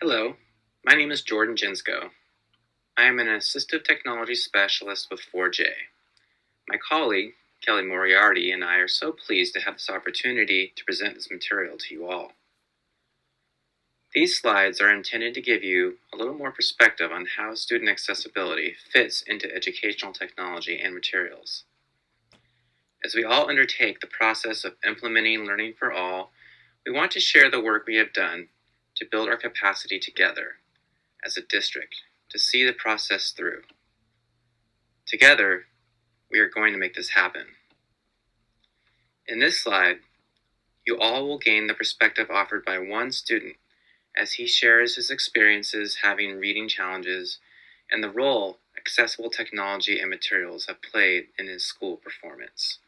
Hello, my name is Jordan Jinsko. I am an assistive technology specialist with 4J. My colleague, Kelly Moriarty, and I are so pleased to have this opportunity to present this material to you all. These slides are intended to give you a little more perspective on how student accessibility fits into educational technology and materials. As we all undertake the process of implementing Learning for All, we want to share the work we have done to build our capacity together as a district to see the process through. Together, we are going to make this happen. In this slide, you all will gain the perspective offered by one student as he shares his experiences having reading challenges and the role accessible technology and materials have played in his school performance.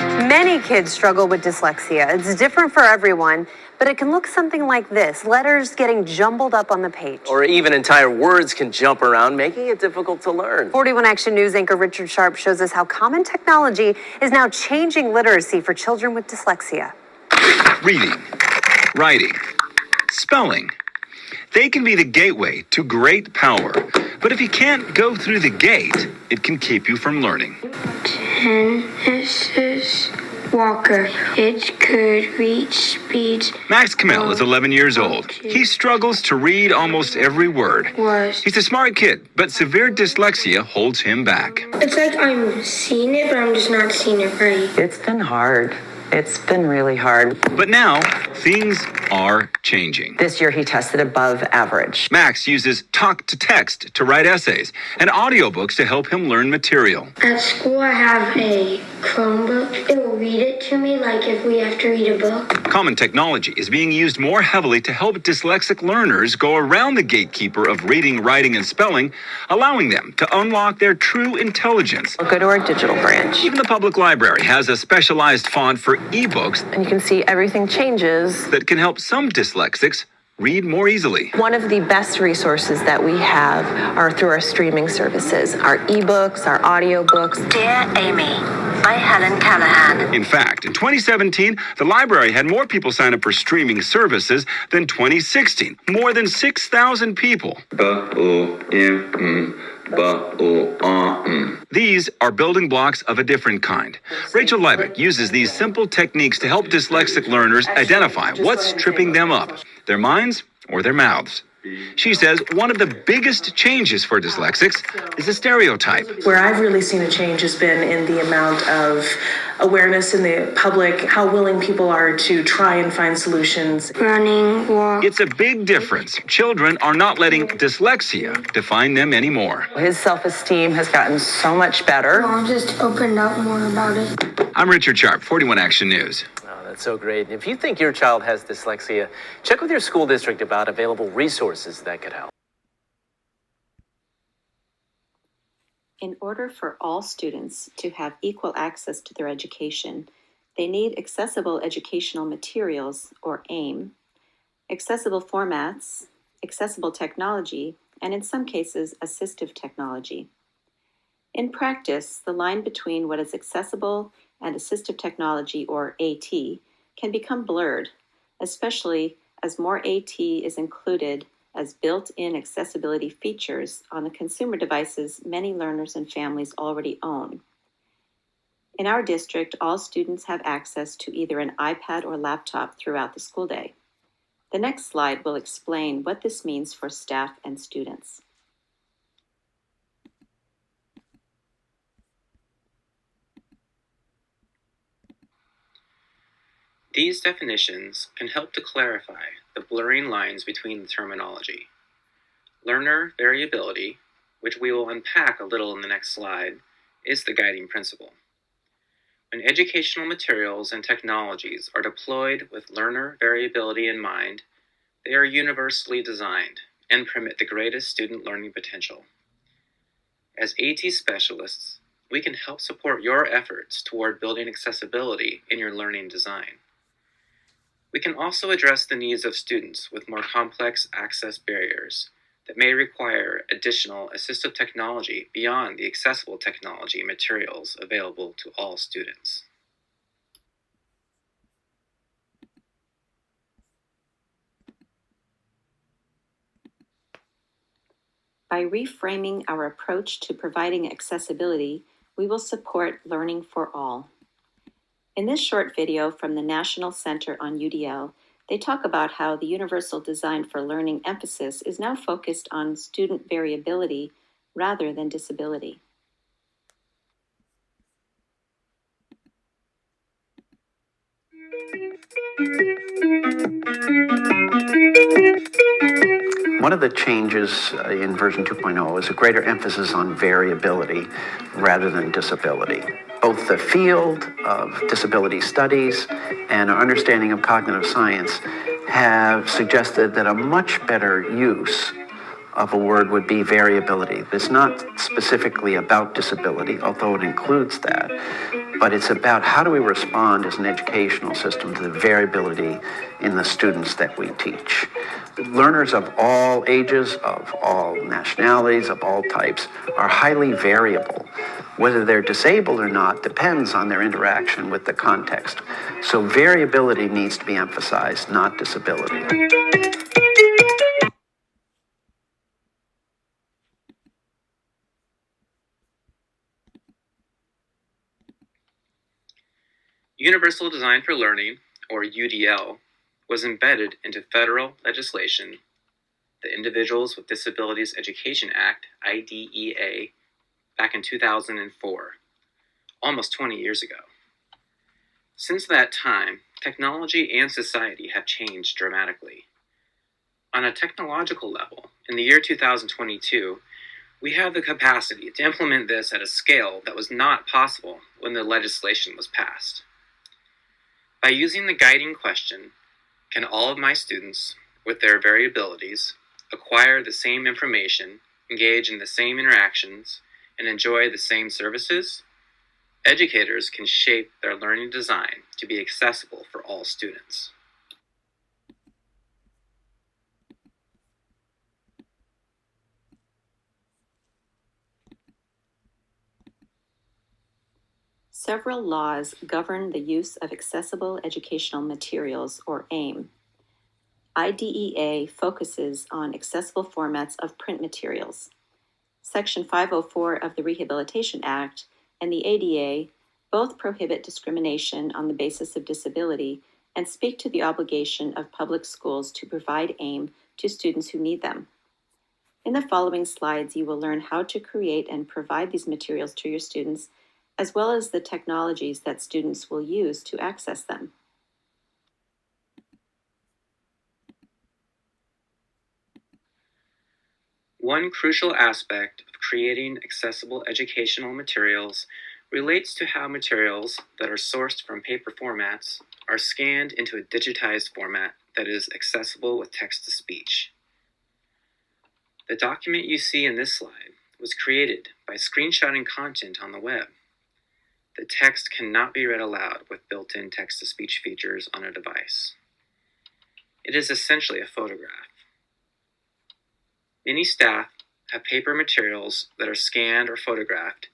Many kids struggle with dyslexia. It's different for everyone, but it can look something like this: letters getting jumbled up on the page. Or even entire words can jump around, making it difficult to learn. 41 Action News anchor Richard Sharp shows us how common technology is now changing literacy for children with dyslexia. Reading, writing, spelling. They can be the gateway to great power. But if you can't go through the gate, it can keep you from learning. Mrs. Walker, it could reach speeds. Max Kamel is 11 years old. He struggles to read almost every word. He's a smart kid, but severe dyslexia holds him back. It's like I'm seeing it, but I'm just not seeing it right. It's been hard. It's been really hard. But now, things are changing. This year he tested above average. Max uses talk-to-text to write essays and audiobooks to help him learn material. At school, I have a Chromebook. It will read it to me, like if we have to read a book. Common technology is being used more heavily to help dyslexic learners go around the gatekeeper of reading, writing, and spelling, allowing them to unlock their true intelligence. Go to our digital branch. Even the public library has a specialized font for ebooks, And you can see everything changes. that can help some dyslexics read more easily. One of the best resources that we have are through our streaming services, our ebooks, our audiobooks. Dear Amy, by Helen Callahan. In fact, in 2017, the library had more people sign up for streaming services than 2016. More than 6,000 people. These are building blocks of a different kind. Rachel Levick uses these simple techniques to help dyslexic learners identify what's tripping them up, their minds or their mouths. She says one of the biggest changes for dyslexics is a stereotype. Where I've really seen a change has been in the amount of awareness in the public, how willing people are to try and find solutions. Running, walk. It's a big difference. Children are not letting dyslexia define them anymore. His self-esteem has gotten so much better. I'll just open up more about it. I'm Richard Sharp, 41 Action News. Oh, that's so great. If you think your child has dyslexia, check with your school district about available resources that could help. In order for all students to have equal access to their education, they need accessible educational materials, or AIM, accessible formats, accessible technology, and in some cases, assistive technology. In practice, the line between what is accessible and assistive technology, or AT, can become blurred, especially as more AT is included as built-in accessibility features on the consumer devices many learners and families already own. In our district, all students have access to either an iPad or laptop throughout the school day. The next slide will explain what this means for staff and students. These definitions can help to clarify the blurring lines between the terminology. Learner variability, which we will unpack a little in the next slide, is the guiding principle. When educational materials and technologies are deployed with learner variability in mind, they are universally designed and permit the greatest student learning potential. As AT specialists, we can help support your efforts toward building accessibility in your learning design. We can also address the needs of students with more complex access barriers that may require additional assistive technology beyond the accessible technology materials available to all students. By reframing our approach to providing accessibility, we will support learning for all. In this short video from the National Center on UDL, they talk about how the Universal Design for Learning emphasis is now focused on student variability rather than disability. One of the changes in version 2.0 is a greater emphasis on variability rather than disability. Both the field of disability studies and our understanding of cognitive science have suggested that a much better use of a word would be variability. It's not specifically about disability, although it includes that, but it's about how do we respond as an educational system to the variability in the students that we teach. Learners of all ages, of all nationalities, of all types are highly variable. Whether they're disabled or not depends on their interaction with the context. So variability needs to be emphasized, not disability. Universal Design for Learning, or UDL, was embedded into federal legislation, the Individuals with Disabilities Education Act, IDEA, back in 2004, almost 20 years ago. Since that time, technology and society have changed dramatically. On a technological level, in the year 2022, we have the capacity to implement this at a scale that was not possible when the legislation was passed. By using the guiding question, can all of my students, with their variabilities, acquire the same information, engage in the same interactions, and enjoy the same services? Educators can shape their learning design to be accessible for all students. Several laws govern the use of accessible educational materials, or AIM. IDEA focuses on accessible formats of print materials. Section 504 of the Rehabilitation Act and the ADA both prohibit discrimination on the basis of disability and speak to the obligation of public schools to provide AIM to students who need them. In the following slides, you will learn how to create and provide these materials to your students, as well as the technologies that students will use to access them. One crucial aspect of creating accessible educational materials relates to how materials that are sourced from paper formats are scanned into a digitized format that is accessible with text-to-speech. The document you see in this slide was created by screenshotting content on the web. The text cannot be read aloud with built-in text-to-speech features on a device. It is essentially a photograph. Many staff have paper materials that are scanned or photographed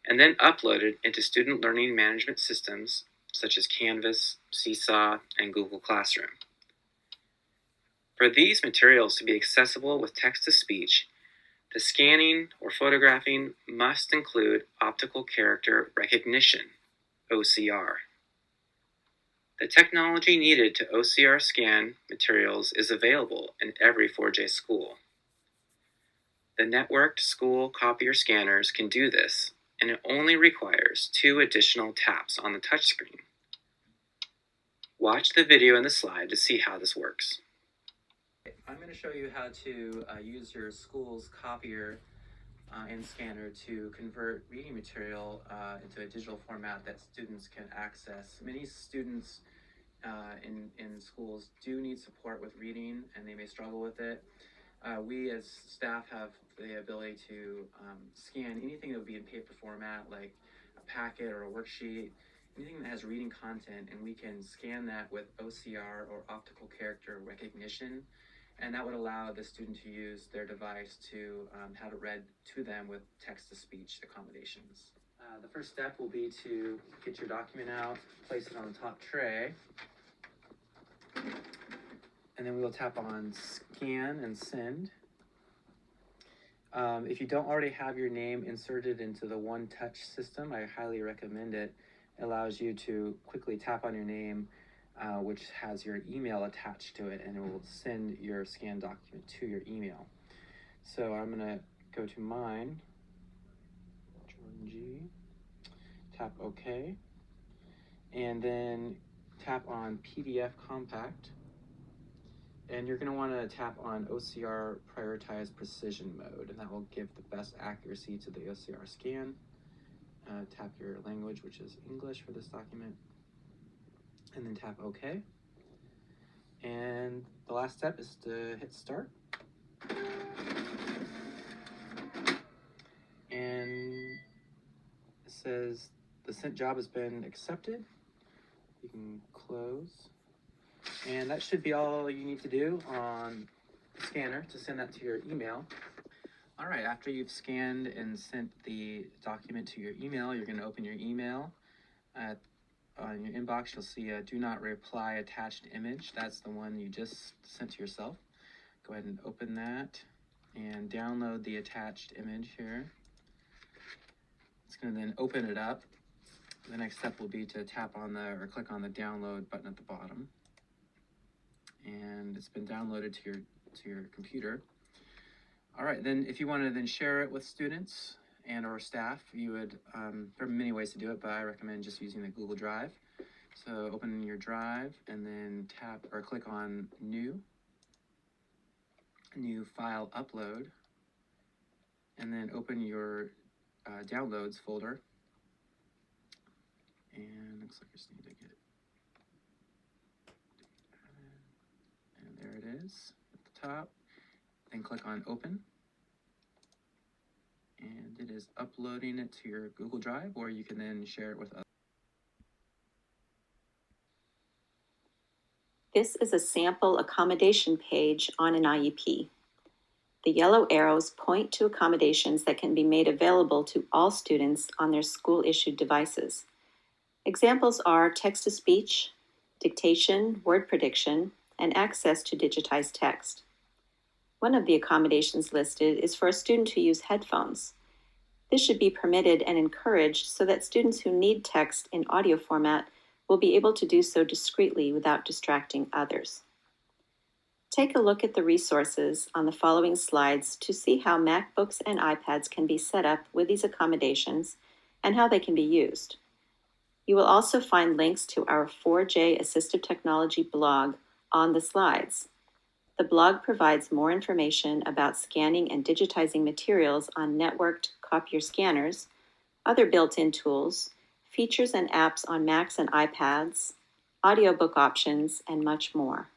and then uploaded into student learning management systems such as Canvas, Seesaw, and Google Classroom. For these materials to be accessible with text-to-speech, the scanning or photographing must include optical character recognition, OCR. The technology needed to OCR scan materials is available in every 4J school. The networked school copier scanners can do this, and it only requires 2 additional taps on the touchscreen. Watch the video in the slide to see how this works. I'm going to show you how to use your school's copier and scanner to convert reading material into a digital format that students can access. Many students in schools do need support with reading, and they may struggle with it. We as staff have the ability to scan anything that would be in paper format, like a packet or a worksheet, anything that has reading content, and we can scan that with OCR or optical character recognition, and that would allow the student to use their device to have it read to them with text-to-speech accommodations. The first step will be to get your document out, place it on the top tray, and then we will tap on Scan and Send. If you don't already have your name inserted into the One Touch system, I highly recommend it. It allows you to quickly tap on your name, which has your email attached to it, and it will send your scanned document to your email. So I'm going to go to mine, Jordan G, tap OK, and then tap on PDF Compact. And you're going to want to tap on OCR Prioritize Precision Mode, and that will give the best accuracy to the OCR scan. Tap your language, which is English for this document, and then tap OK. And the last step is to hit Start. And it says the sent job has been accepted. You can close. And that should be all you need to do on the scanner to send that to your email. All right, after you've scanned and sent the document to your email, you're going to open your email. On your inbox, you'll see a Do Not Reply attached image. That's the one you just sent to yourself. Go ahead and open that and download the attached image here. It's going to then open it up. The next step will be to tap on or click on the download button at the bottom. And it's been downloaded to your computer. All right, then if you want to then share it with students and or staff, you would, there are many ways to do it, but I recommend just using the Google Drive. So open your Drive and then tap or click on New File Upload, and then open your Downloads folder. And looks like you just need to get it. And there it is at the top. Then click on Open. And it is uploading it to your Google Drive, or you can then share it with others. This is a sample accommodation page on an IEP. The yellow arrows point to accommodations that can be made available to all students on their school-issued devices. Examples are text-to-speech, dictation, word prediction, and access to digitized text. One of the accommodations listed is for a student to use headphones. This should be permitted and encouraged so that students who need text in audio format will be able to do so discreetly without distracting others. Take a look at the resources on the following slides to see how MacBooks and iPads can be set up with these accommodations and how they can be used. You will also find links to our 4J Assistive Technology blog on the slides. The blog provides more information about scanning and digitizing materials on networked copier scanners, other built-in tools, features and apps on Macs and iPads, audiobook options, and much more.